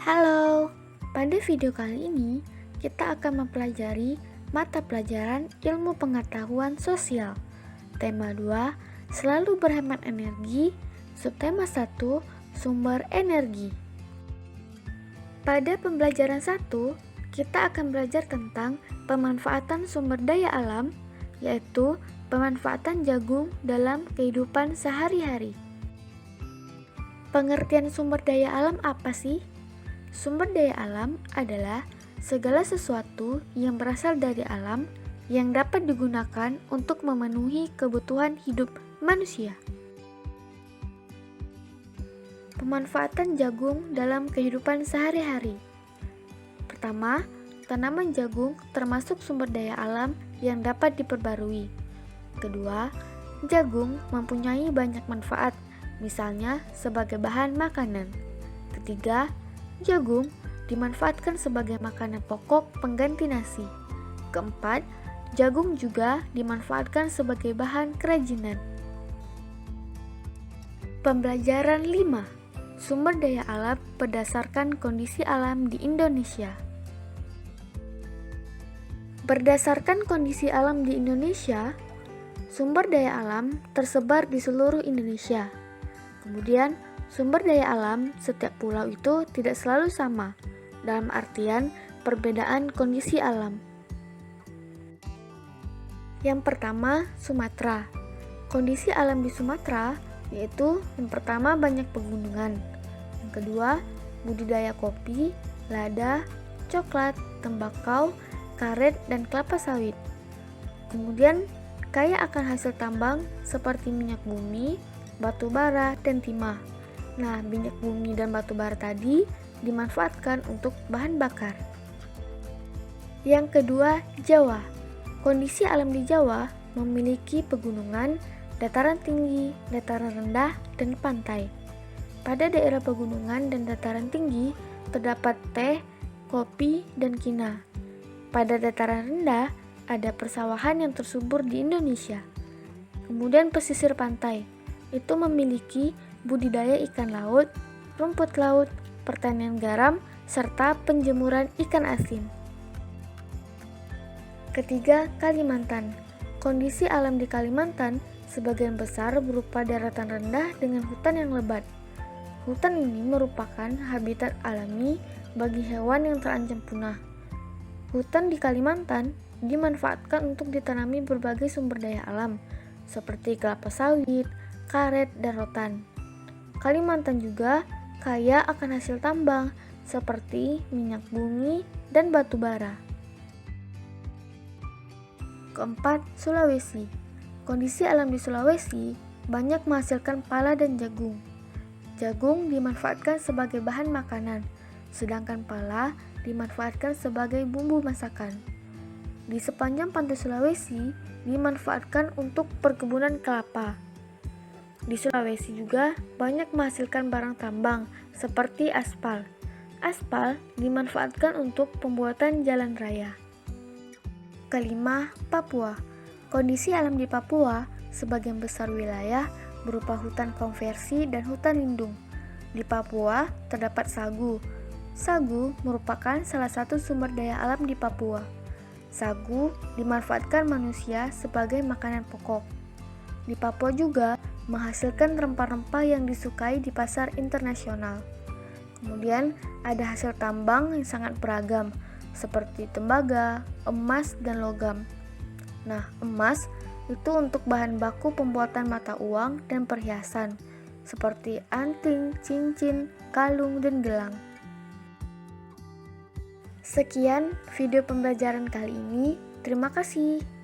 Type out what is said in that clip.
Halo, pada video kali ini kita akan mempelajari mata pelajaran ilmu pengetahuan sosial. Tema 2, selalu berhemat energi. Subtema 1, sumber energi. Pada pembelajaran 1, kita akan belajar tentang pemanfaatan sumber daya alam, yaitu pemanfaatan jagung dalam kehidupan sehari-hari. Pengertian sumber daya alam apa sih? Sumber daya alam adalah segala sesuatu yang berasal dari alam yang dapat digunakan untuk memenuhi kebutuhan hidup manusia. Pemanfaatan jagung dalam kehidupan sehari-hari. Pertama, tanaman jagung termasuk sumber daya alam yang dapat diperbarui. Kedua, jagung mempunyai banyak manfaat, misalnya sebagai bahan makanan. Ketiga, jagung dimanfaatkan sebagai makanan pokok pengganti nasi. Keempat, jagung juga dimanfaatkan sebagai bahan kerajinan. Pembelajaran 5. Sumber daya alam berdasarkan kondisi alam di Indonesia. Berdasarkan kondisi alam di Indonesia, sumber daya alam tersebar di seluruh Indonesia. Kemudian, sumber daya alam setiap pulau itu tidak selalu sama, dalam artian perbedaan kondisi alam. Yang pertama, Sumatera. Kondisi alam di Sumatera yaitu yang pertama banyak pegunungan, yang kedua budidaya kopi, lada, coklat, tembakau, karet, dan kelapa sawit. Kemudian kaya akan hasil tambang seperti minyak bumi, batu bara, dan timah. Nah, minyak bumi dan batu bara tadi dimanfaatkan untuk bahan bakar. Yang kedua, Jawa. Kondisi alam di Jawa memiliki pegunungan, dataran tinggi, dataran rendah, dan pantai. Pada daerah pegunungan dan dataran tinggi terdapat teh, kopi, dan kina. Pada dataran rendah ada persawahan yang tersubur di Indonesia. Kemudian pesisir pantai itu memiliki budidaya ikan laut, rumput laut, pertanian garam, serta penjemuran ikan asin. Ketiga, Kalimantan. Kondisi alam di Kalimantan sebagian besar berupa daratan rendah dengan hutan yang lebat. Hutan ini merupakan habitat alami bagi hewan yang terancam punah. Hutan di Kalimantan dimanfaatkan untuk ditanami berbagai sumber daya alam, seperti kelapa sawit, karet, dan rotan. Kalimantan juga kaya akan hasil tambang seperti minyak bumi dan batu bara. Keempat, Sulawesi. Kondisi alam di Sulawesi banyak menghasilkan pala dan jagung. Jagung dimanfaatkan sebagai bahan makanan, sedangkan pala dimanfaatkan sebagai bumbu masakan. Di sepanjang pantai Sulawesi dimanfaatkan untuk perkebunan kelapa. Di Sulawesi juga banyak menghasilkan barang tambang seperti aspal. Aspal dimanfaatkan untuk pembuatan jalan raya. Kelima, Papua. Kondisi alam di Papua sebagian besar wilayah berupa hutan konversi dan hutan lindung. Di Papua terdapat sagu. Sagu merupakan salah satu sumber daya alam di Papua. Sagu dimanfaatkan manusia sebagai makanan pokok. Di Papua juga menghasilkan rempah-rempah yang disukai di pasar internasional. Kemudian ada hasil tambang yang sangat beragam, seperti tembaga, emas, dan logam. Nah, emas itu untuk bahan baku pembuatan mata uang dan perhiasan, seperti anting, cincin, kalung, dan gelang. Sekian video pembelajaran kali ini. Terima kasih.